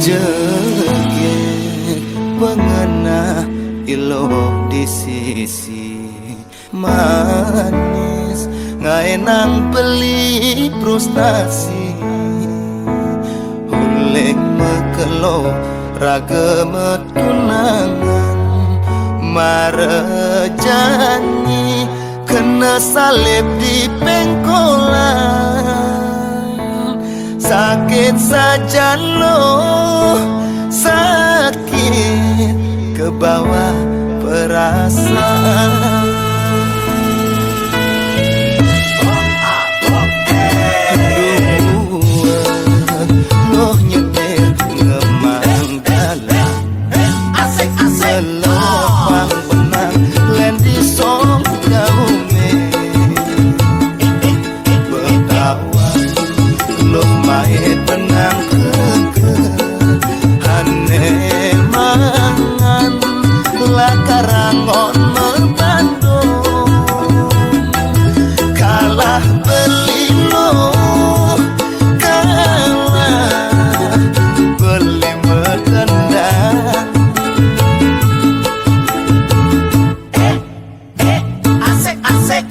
Jegek pengena ilo di sisi manis ngaenang beli frustasi hulek mekelo raga metunangan marejani kena salib di pengkolan sakit saja loh sakit ke bawah perasaan loh nyetir ngemang dalam selepang benang len di song daume betawa loh main benang ke hane mangan lakarangon membandung kalah belino kalah beli metendang Asik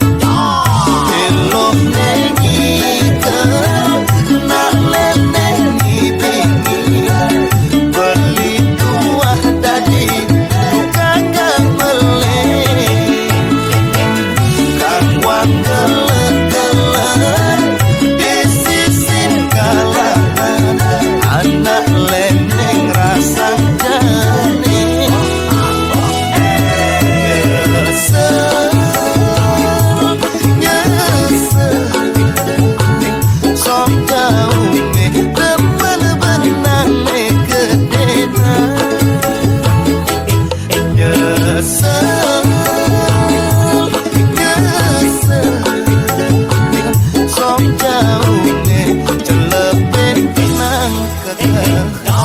Hello nengi nak nengi tinggi beli tuah tadi bukan meleng kang wang geleng di sisin kalangan anak leneng rasa jani nyesel sok jauh me temen benang me kedena nyesel sok jauh me celepin benang kedena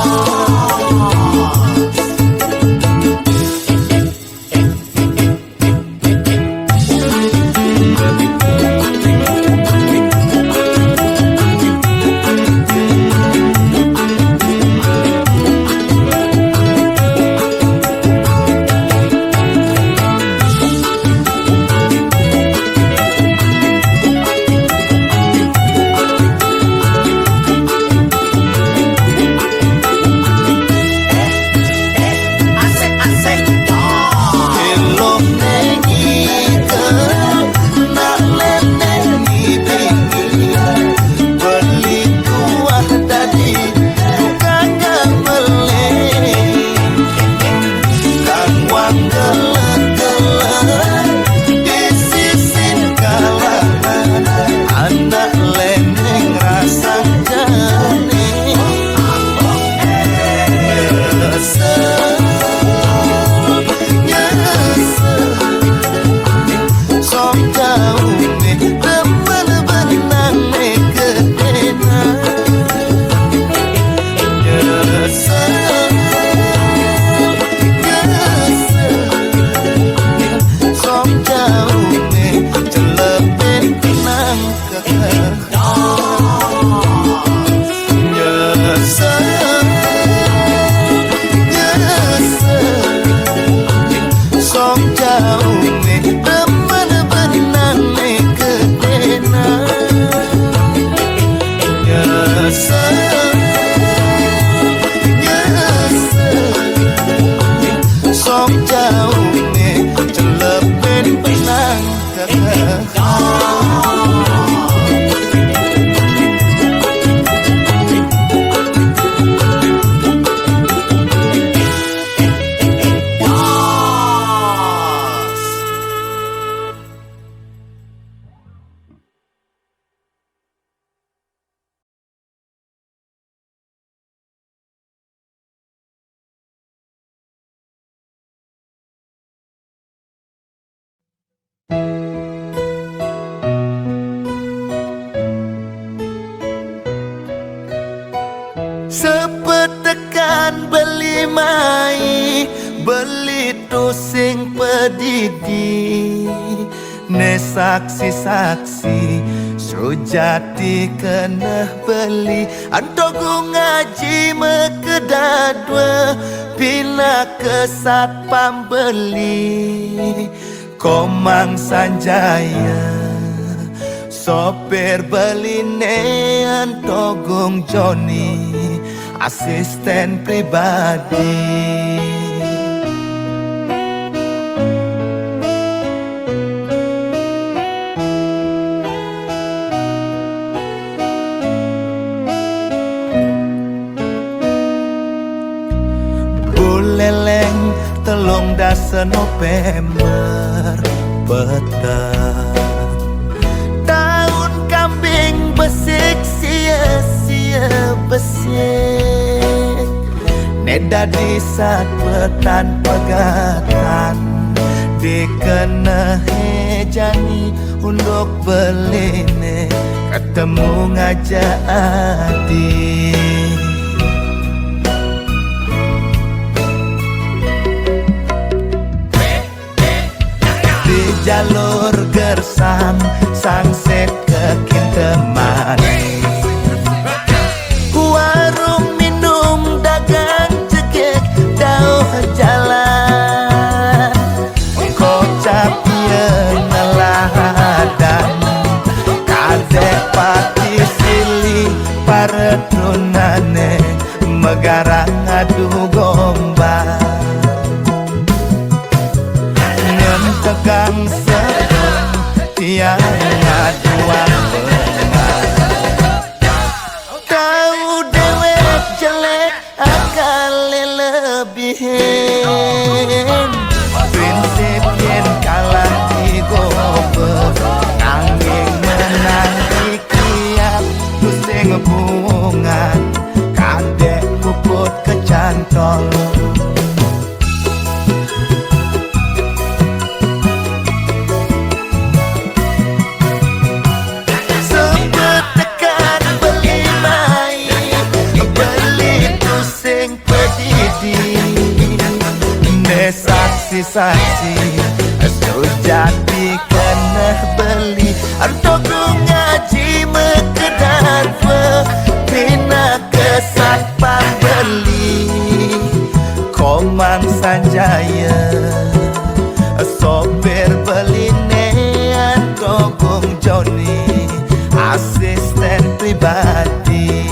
Hello nengi nak nengi tinggi beli tuah tadi bukan meleng kang wang geleng di sisin kalangan anak leneng rasa jani sok jauh me temen benang me kedena nyesel sok jauh me celepin benang kedena nyesel sok jauh me temen benang me kedena nyesel sok jauh me celepin benang kedena sepetekan beli mai beli tusing pedidi ne saksi-saksi Sujati kena beli Antoku ngaji mekedadwa Bila kesat pambeli Komang Sanjaya Sopir beline Antogung Joni Asisten pribadi Leleng telung dasa November petang Tahun kambing besik sia-sia besik Neda di saat petan pegatan Dikena hejani untuk beline Ketemu ngajak adik jalur gersam sangset ke Kinteman warung minum dagang cekik dauh jalan kocap yen neladan kadek pati silih paretunane megarang adu gombal tegang sebelum tiang ngaduan tahu dewek jelek akal lebihin prinsip yen kalah digober nanging menang ikhtiar tusing bungan kadek puput kecantol saksi sujati kena beli Antoku ngaji mekedar Bina kesat pambeli Komang Sanjaya Sopir beline Antoku Joni Asisten pribadi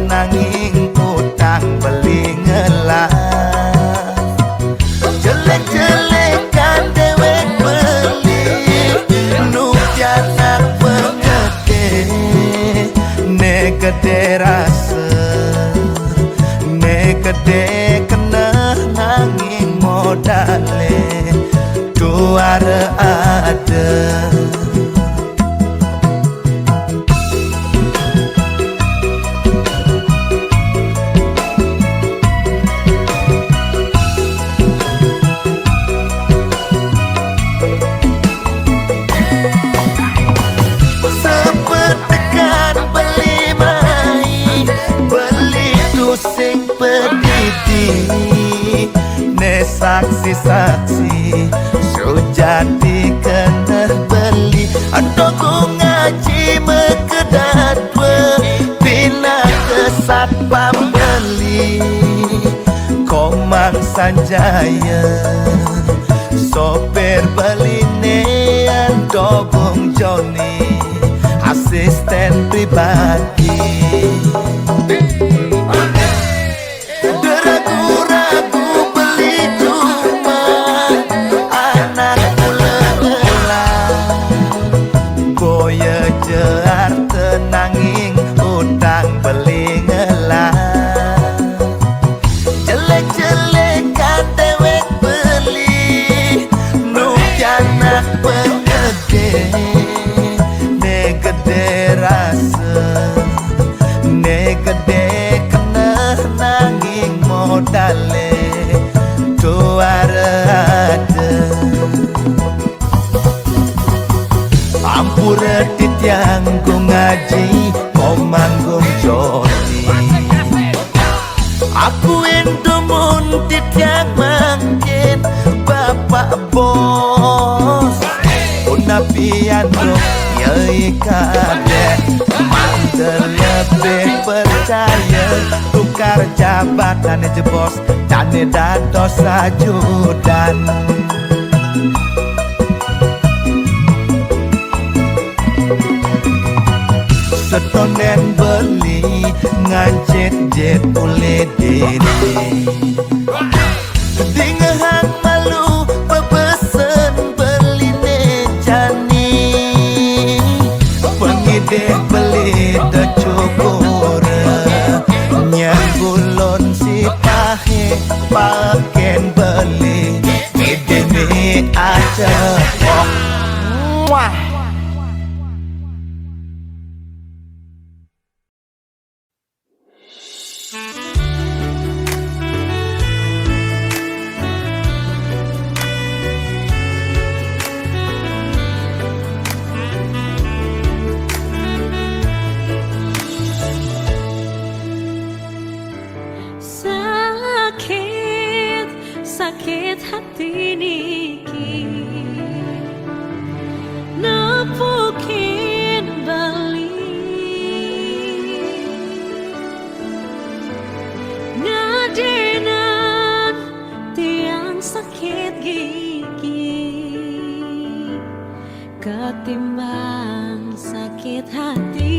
nanging utang beli ngelah jelek-jelekan dewek beli nukian nak pengete negede rasa negede kena nanging modale duara ada saksi-saksi sujati kena beli Antoku ngaji mekedar Bina kesat pambeli Komang Sanjaya Sopir beline Antoku Joni Asisten pribadi nanging utang beli ngelah jelek-jelekan dewek beli nukian nak pengede negede rasa negede kena nanging modale tuara ada ampura titiang ku ngaji komang Aku ento mun tidak mungkin Bapak Bos Unapiano yai kadek Mantel lebih percaya Tukar jabatan jebos Dane dados ajudan Setonen beli ngajet-jet oleh diri Dingehan malu pepesen beli nejani Pengideh beli decukur Nyagulon si pahe paken beli Idemi aja Wah sakit hati niki nepukin bali ngadenan tiang sakit gigi ketimbang sakit hati.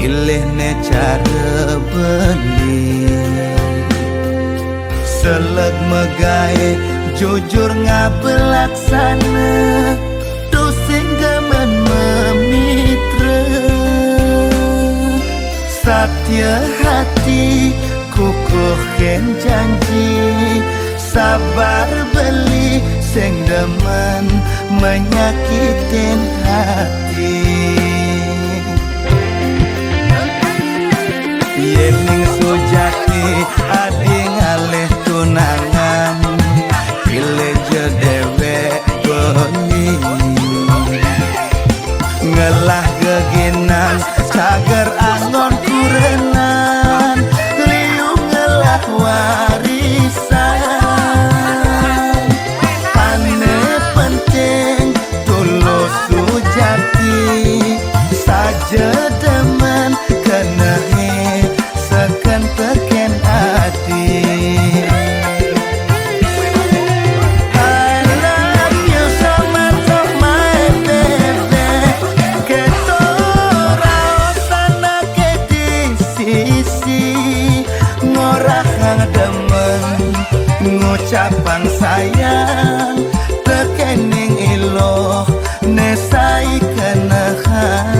pilih ne cara beli seleg megae jujur ngabelaksana dosing gaman memitra satya hati kukuh ken janji sabar beli sing demen menyakitin hati yening sujati adi ngalih tunangan pilih jedewek beni ngelah geginan cager angon kurenan liu ngelah warisan ane penting tulus sujati saja demen kenahe seken teken hati ucapan sayang tekening iloh nesai kenahan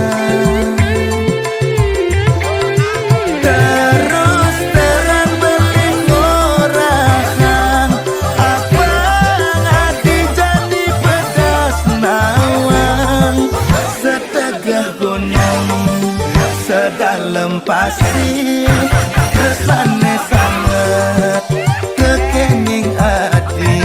terus terang beli ngorahan apa ngati jadi pedas nawang setegah gunung sedalam pasir kesane sangat kekening hati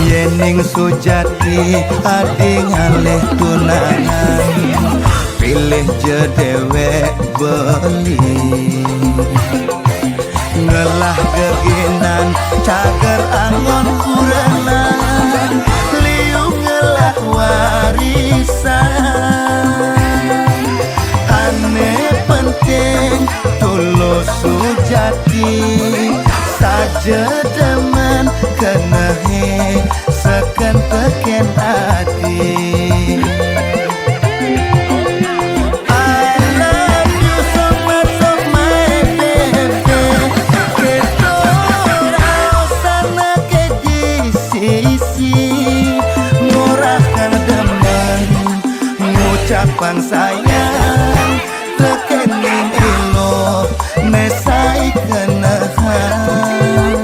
yening sujati adi ngalih tunangan pilih jedewek beli ngelah geginan cager angon kurenan liu ngelah warisan ane penting tulus sujati saja demen kenahe seken teken hati I love you so much of my baby keto rausana ke di sisi murahkan demen ngucapan sayang tekening ilo mesai kenahan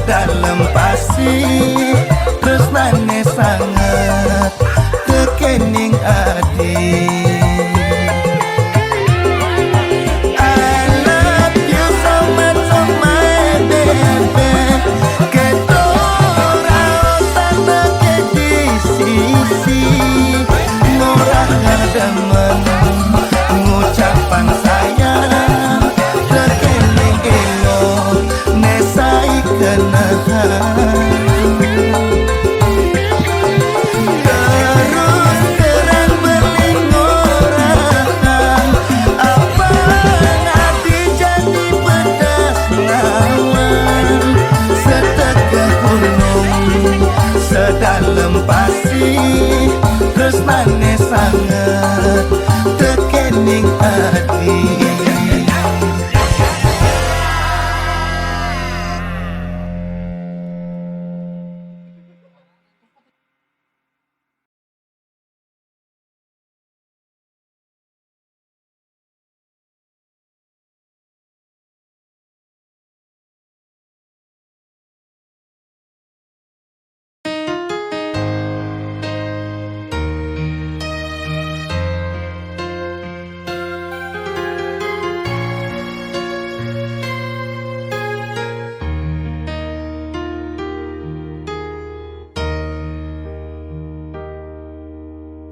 dalam pasir tresnane sangat kekening hati I love you so much of my baby keto rausana ke di sisi ngurahkan demen ngucapan sayang kekening ilo nesai kenahan terus terang beli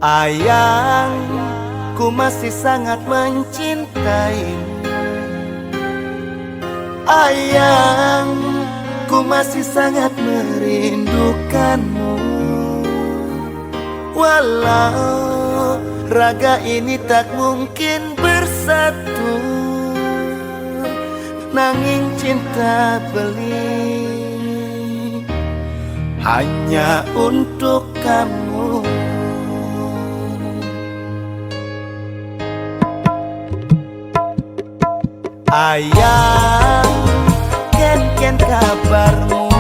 Ayang, ku masih sangat mencintaimu. Ayang, ku masih sangat merindukanmu. Walau raga ini tak mungkin bersatu, nanging cinta beli hanya untuk kamu. Ayang, ken kabarmu?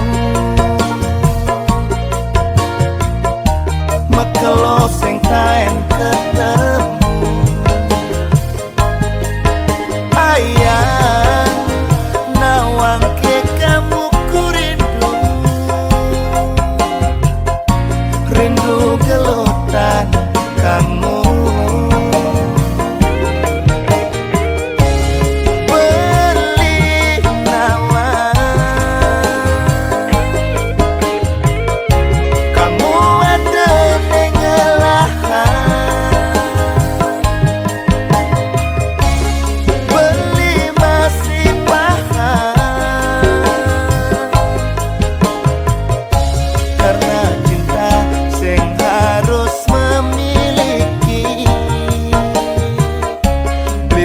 Mekelo sing taen ketemu. Ayang, nawang ke kamu ku rindu. Rindu gelutan kamu.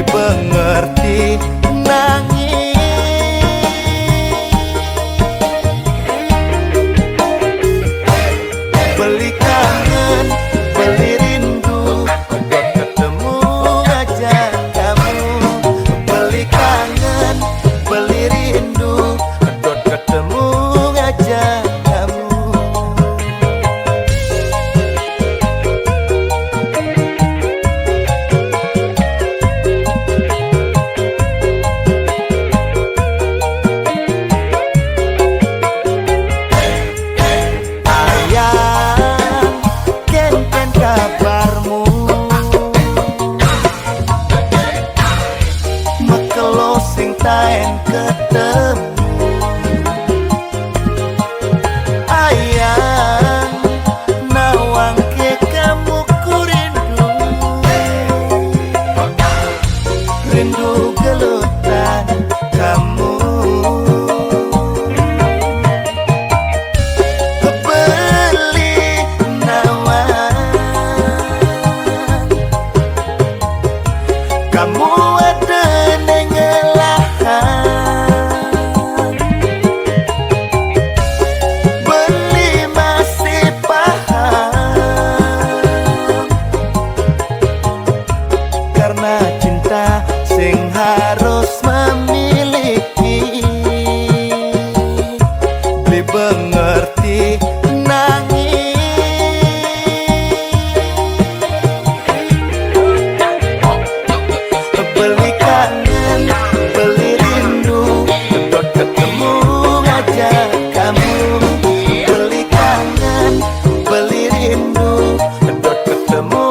Mengerti nangis, beli kangen, beli rindu, untuk ketemu aja kamu. Beli kangen, beli rindu, untuk ketemu aja kamu. Sing taen ketemu. Ayang, nawang ke kamu ku rindu. Rindu gelutan kamu. Beli nawang kamu ada cinta sing harus memiliki. Beli mengerti nangis. Beli kangen, beli rindu, untuk ketemu aja kamu. Beli kangen, beli rindu, untuk ketemu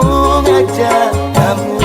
aja kamu.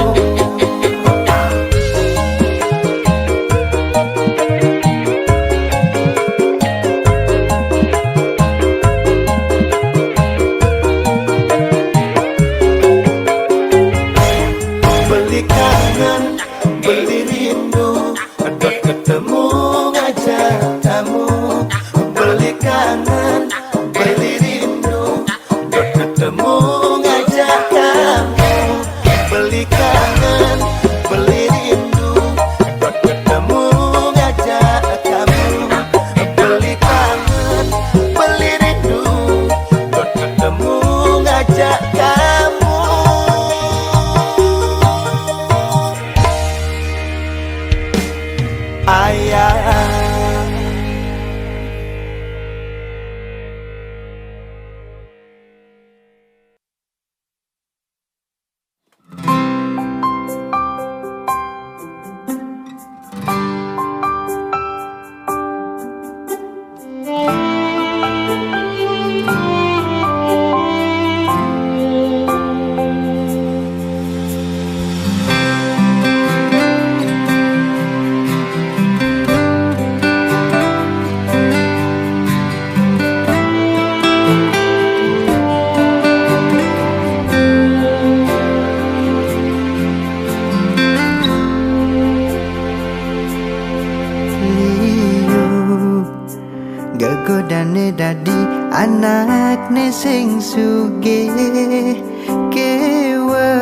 dadi anak ne sing sugih, kewe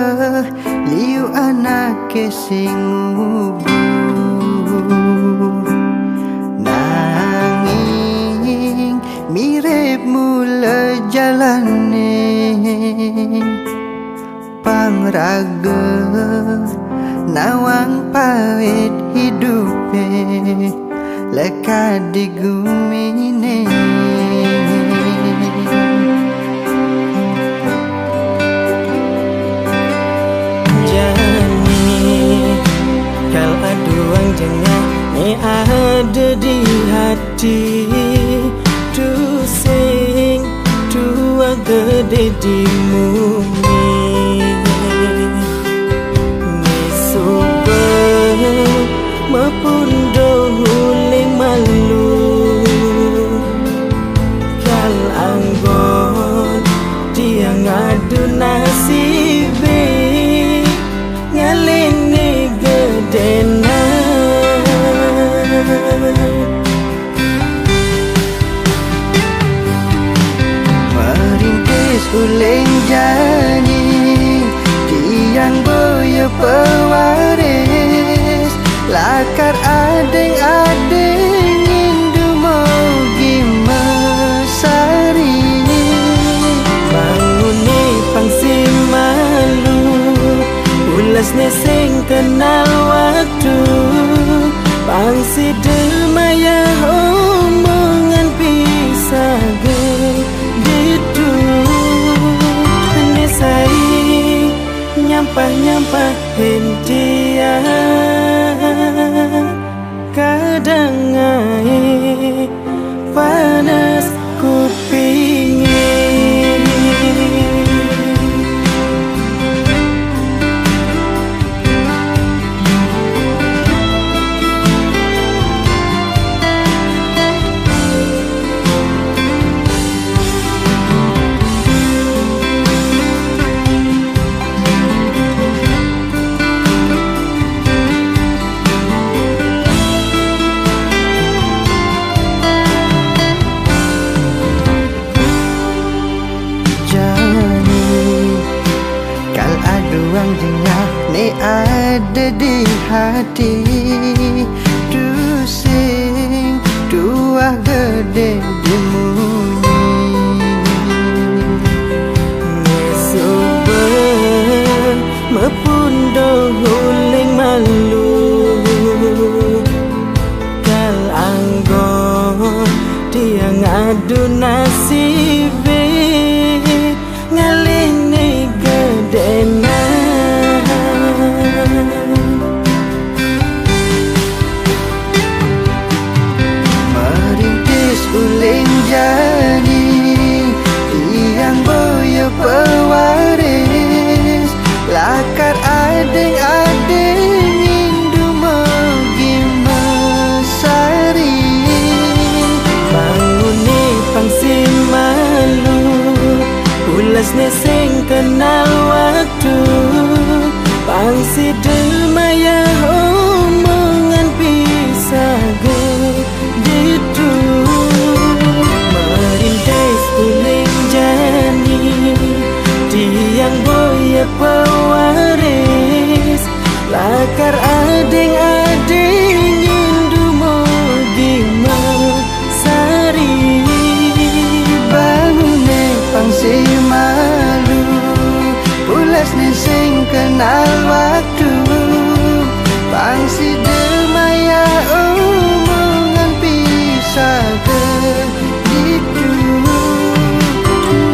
liu anak ke sing ngubu. Nanging mirip mula jalane pangraga nawang pawit hidupe leka digumine. Jani kal aduang jengah ni ada di hati, tu sing tua gede di bumi. Ni super mapundo huling malu kal anggon dia ngadu nasibe ngalini gedena. Merintis uling jani tiang boyo pewaris, lakar adeng-adeng indu mogi mesari. Banguni pangsi malu ulas neseng kenal waktu, pangsi demaya omongan bisa gitu. Nesai nyampah-nyampah hentia kadang ngai panas kupingin. Aduang jengah ni ada di hati, tu sing tuah gede di muni. Nesuber mepundo huling malu kal anggon dia ngadu nasibe ngalini gedena. Merintis uling jani tiang boyo pewaris, lakar adeng-adeng indu mogi mesari. Banguni pangsi malu ulas neseng kenal waktu, pangsi demaya omongan bisa gitu. Merintis uling jani tiang boya pewaris, lakar adeng-adeng indu mogi mesari. Bangune pangsi malu ulas neseng kenal waktu, pangsi demaya omongan bisa gitu.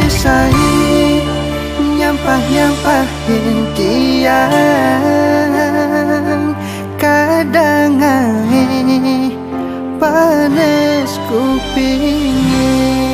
Nesai nyampah-nyampah hentian kadang ngai panas kupingin.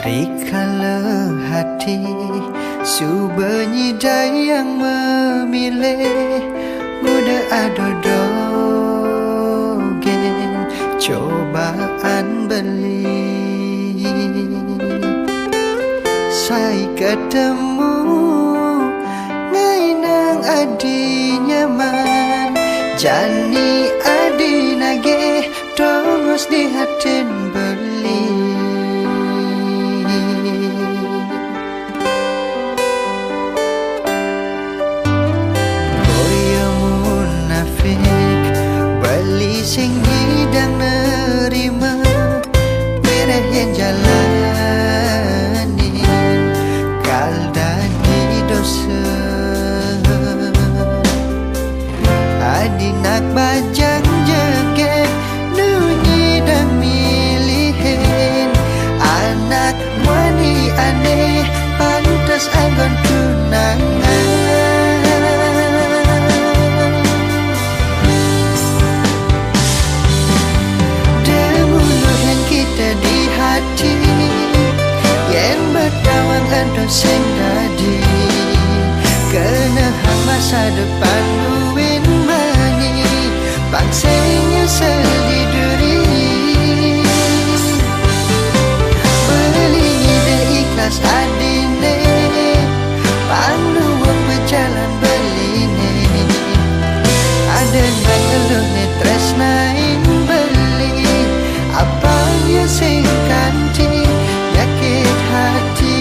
Dikala hati Subernyi yang memilih Muda adodogen Cobaan beli Saya ketemu Ngainang adi nyaman Jani adi nage Dongos di hatin beli Beli sing hidang nerima Merah yang jalani Kaldan di dosa Adinak bajang jegek Nunyi dan milihin Anak wani aneh Pantas anggon tunangan Yen berdawang ando sing dadi Kena hang masa depan buin mani Bangsanya seliduri Beli ide ikhlas adine Panduang berjalan beline Ada nang elune tresnain beli Apa yang sing kanti Yakit hati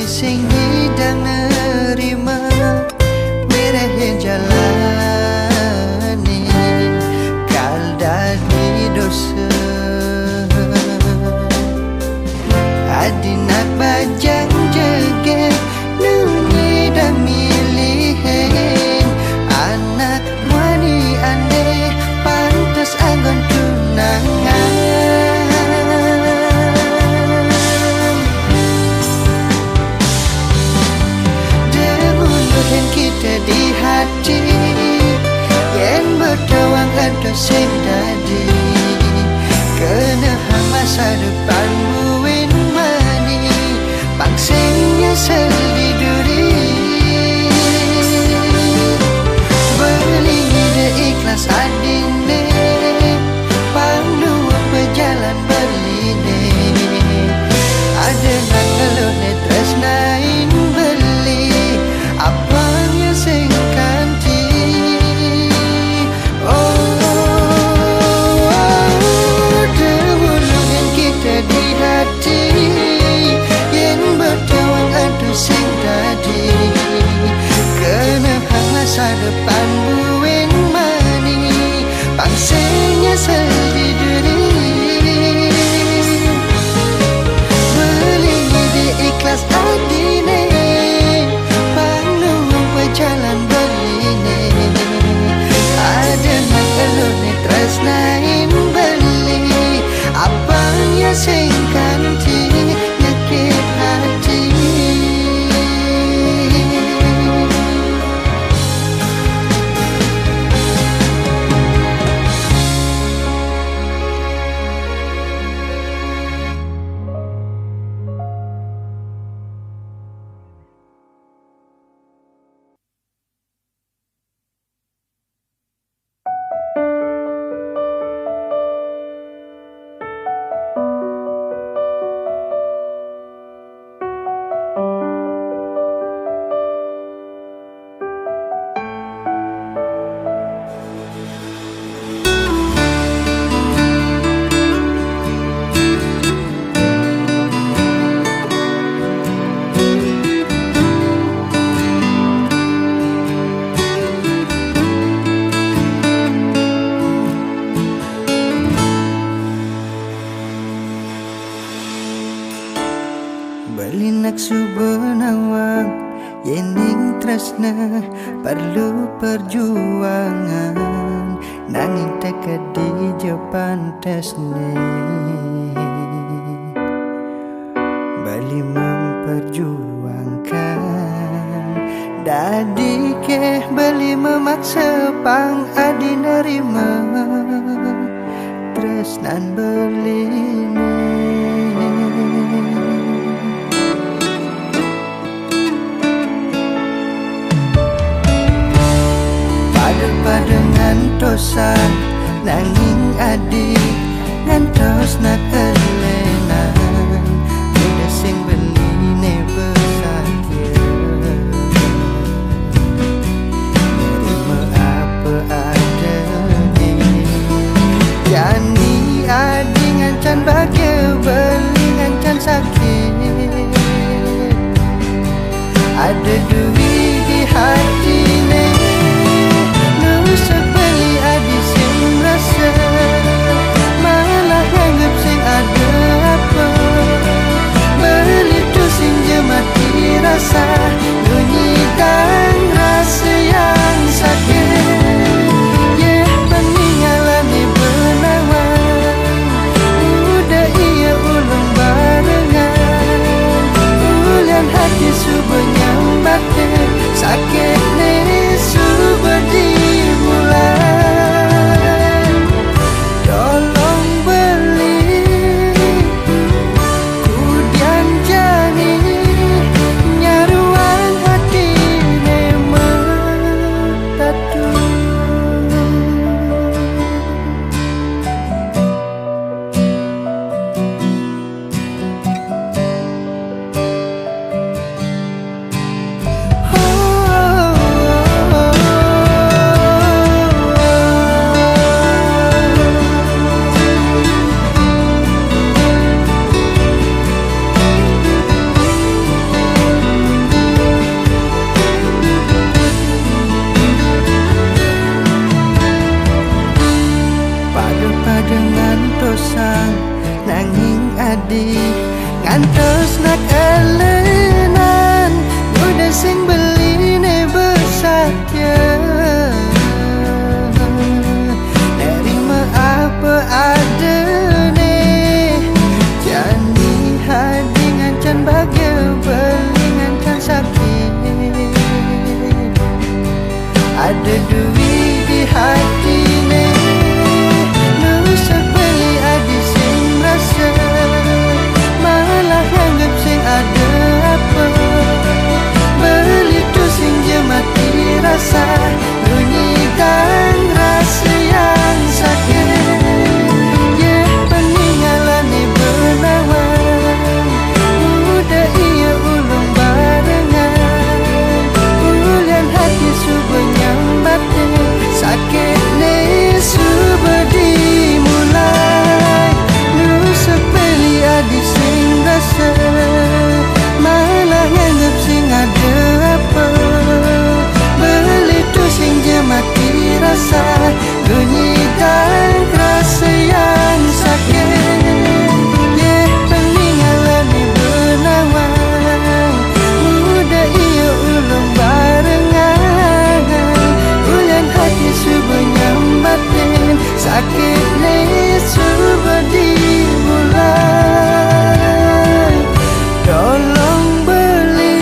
Sing hidang nerima Merah yang jalani Kaldani dosa Adinak bajang jegek Nunyi dan milihin Anak wani aneh Pantas anggon tunangan Yang kita di hati Yen berdawang ada sing dadi Kena hang masa depan buin mani Pangsingnya seliduri Beli ide ikhlas adine Panduang berjalan beline Ada nang elone tresnain beli Apa yang sing kanti Demulungan kita di hati Yen berdawang adu sing dadi Kena hang masa depan buin mani Pangsenya seliduri Beli ide ikhlas adine Jalan beline Ada nang elone tresnain beli Apa yang sing kanti Nyakit hati tresna perlu perjuangan, nanging teka di pantes nih bali memperjuangkan. Dadi ke beli memaksa pang adi nerima tresnan beli pada ngantosan nanging adi ngantos nak elenan udah sing beli ne besakit nerima apa ada di jani adi ngancan bagai beli ngancan sakit ada duit di hati ne sebeli adi sing rasa malah anggap sing ada apa beli tu sing je mati rasa bunyi dan rasa yang sakit peninggalan ni benawan udah ia ulung barengan ulian hati subuh nyambatin sakit ni subuh di tolong beli kudian jani nyaruan hati nema tatu. Nanging adi ngantos nak elenan udah sing beli ne bersatya nerima apa ada ne jani hadi ngancan bagai beli ngancan sakit ada duit di hati ne malah anggap sing ada apa beli tu sing je mati rasa bunyi dan rasa yang sakit peninggalan ni benawan udah ia ulung barengan ulian hati subuh nyambatin sakit ni subuh dimulai sepeli adi sing rasa malah nganggap sing ada apa beli tu sing je mati rasa bunyi dan rasa yang sakit peninggalan ni benawan udah ia ulung barengan ulian hati subuh nyambatin sakit ni subuh dimulai tolong beli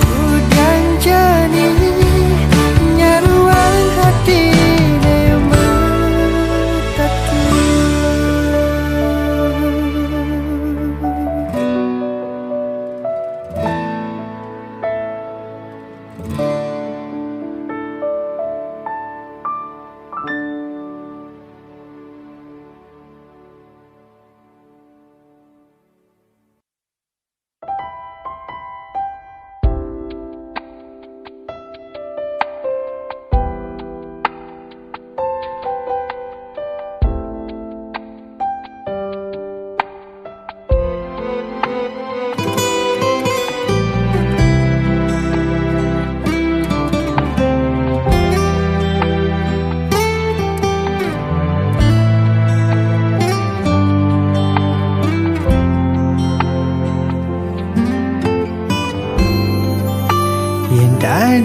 kudian jani nyaruan hati nema tatu.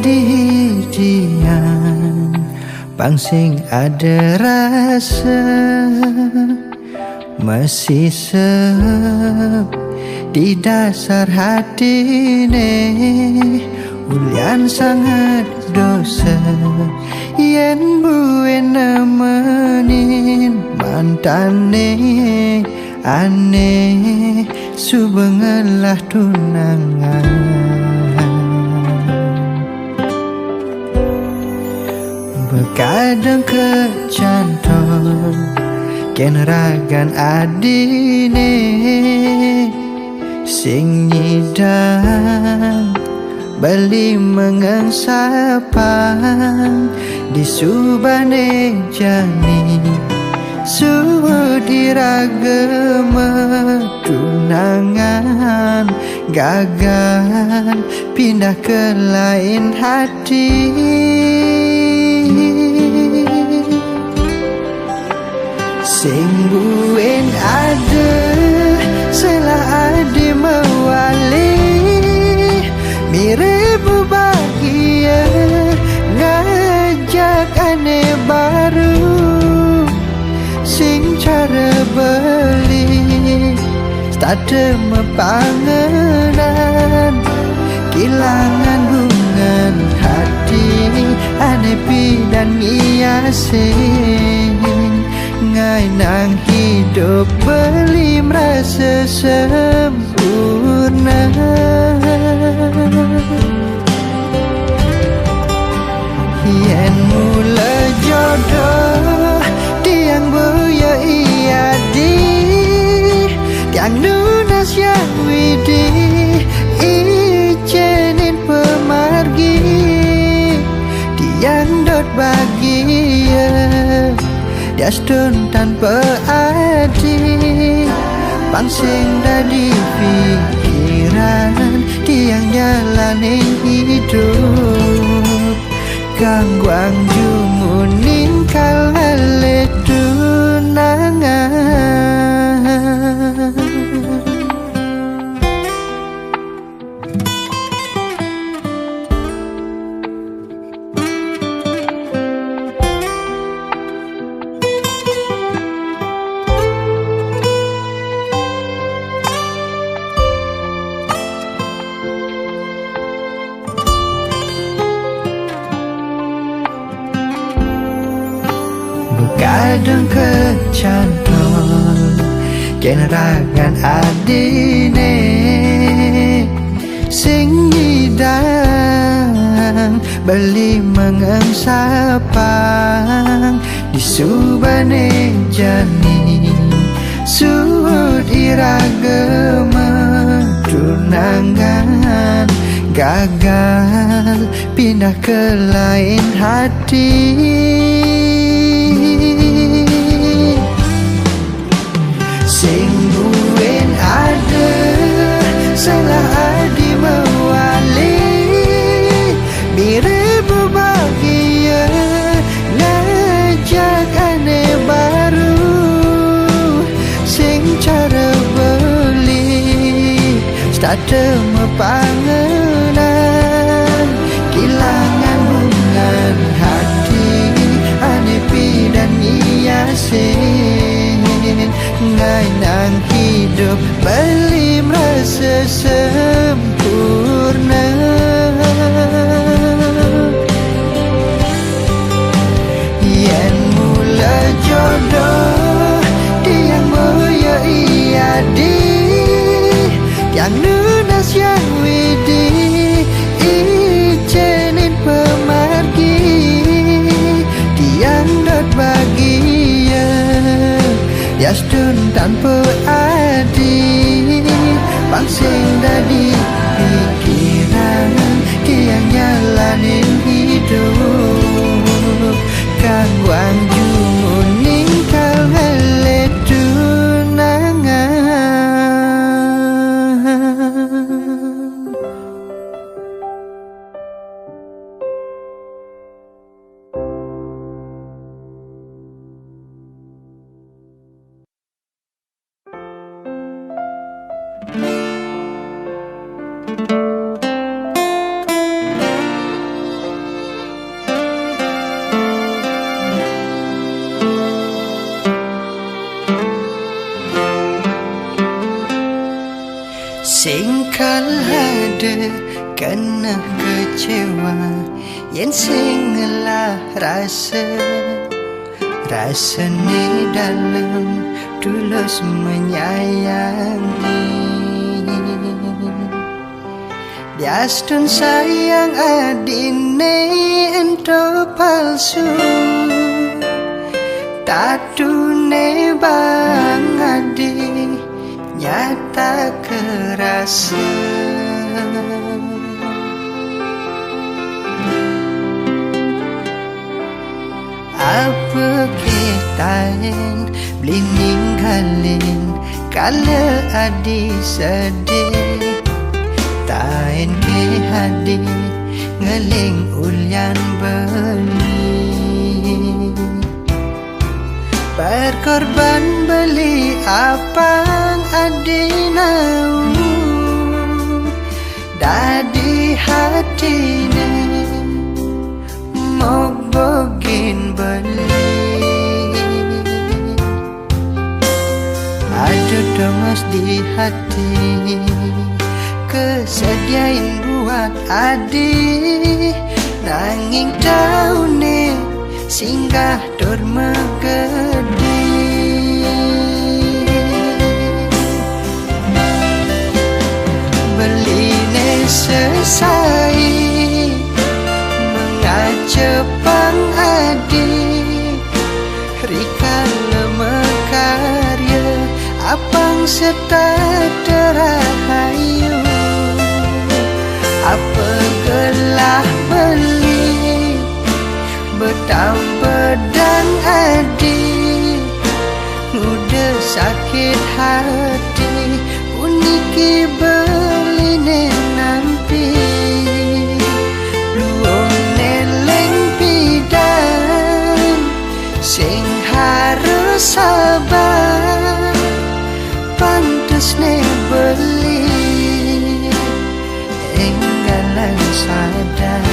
dihidian pangsing ada rasa masih sep di dasar hati ulian sangat dosa yen buwe nemenin mantane aneh subengelah tunangan bekadang kecantol ken ragan adine sing nyidang bali mengengsapang di subane jani sudirageme tunangan gagal pindah ke lain hati sing buen ada selah adi mewali mirip bahagia ngajak aneh baru sing cara beli stade mepangenan kilangan bungan hati aneh pidan ngiasin ngai nang hidup beli merasa sempurna yen mula jodoh tiang buya iya di tiang nunas yang widi ijenin pemargi tiang dot bahagia diastun tanpa adi pangsing dadi pikiran tiang jalanin hidup gangguang jumunin kalale tunangan kadang kecantol ken ragan adine sing nyidang beli mengengsapang di subane jani suut irageme tunangan gagal pindah ke lain hati sing buen ada salah adi mewali mirip bahagia ngajak aneh baru sing cara beli stade mepangenan kilangan bungan hati aneh pidan ngiasin ngai nang hidup beli merasa sempurna yen mula jodoh tiang moya iya di tiang nunas yang widi ijenin pemargi tiang dot bahagia yastun tanpa adi pangsing dadi pikiran tiang jalanin hidup gangguang jumuning kalale tunangan kena kecewa yen sing ngelah rasa ni dalam tulus menyayangi. Biastun sayang adine ento palsu, tatune bang adi nyata kerasa. Apa kitain beli ninggalin kala adi sedih, tain ke hadi ngeling ulyan beli. Berkorban beli apang adi nau dadi hatine mau bogin beli. Ada domas di hati kesediain buat adi, nanging daune singgah dur megedi. Beline selesai mengacepang adi, rikan lemekarya apang serta terahayu. Apa gelah beli betang pedang adi, muda sakit hati uniki beline nampi. Luong neleng pidan sing harus sabar, pantes ne beli enggalan sadar.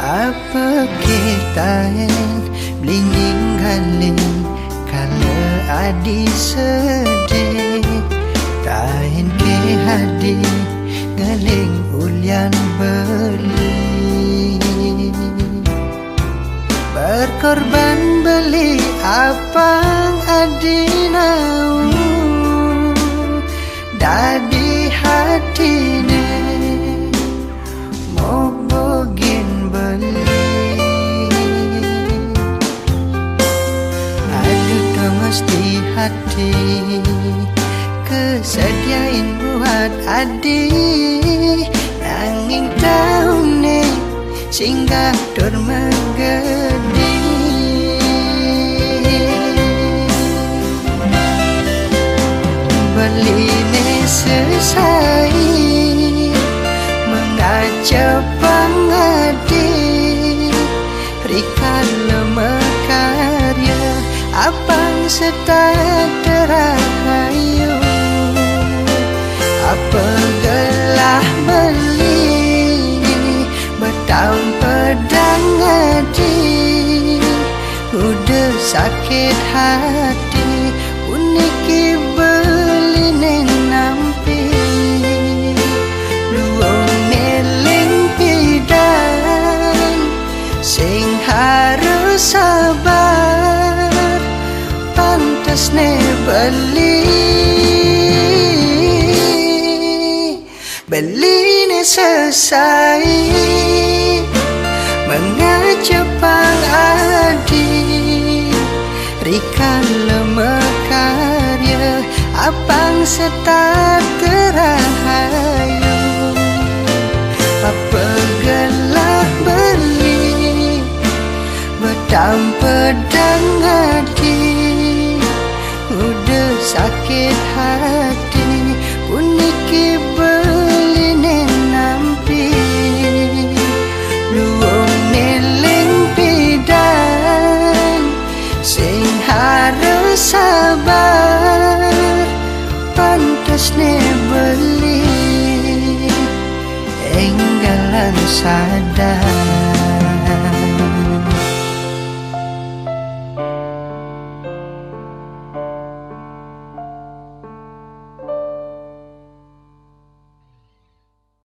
Apa kitain beli ninggalin kala adi sedih, tain ke hadi ngeling ulyan beli. Berkorban beli apang adi nau dadi hatine mau bogin beli. Ada domas di hati kesediain buat adi, nanging daune singgah dur megedi. Beline selesai mengacepang adi, rikan lemekarya apang serta terahayu. Apa gelah beli betang pedang adi, udah sakit hati uniki beline nampi. Luong neling pidan sing harus sabar, pantes ne beli beline selesai mengacepang adi, rikan lemekarya apang serta terahayu. Apa gelah beli dalam pedang hati, udah sakit hati, puniki beline nampi, luang neling pidan, sing harus sabar, pantas ne beli, enggalan sadar.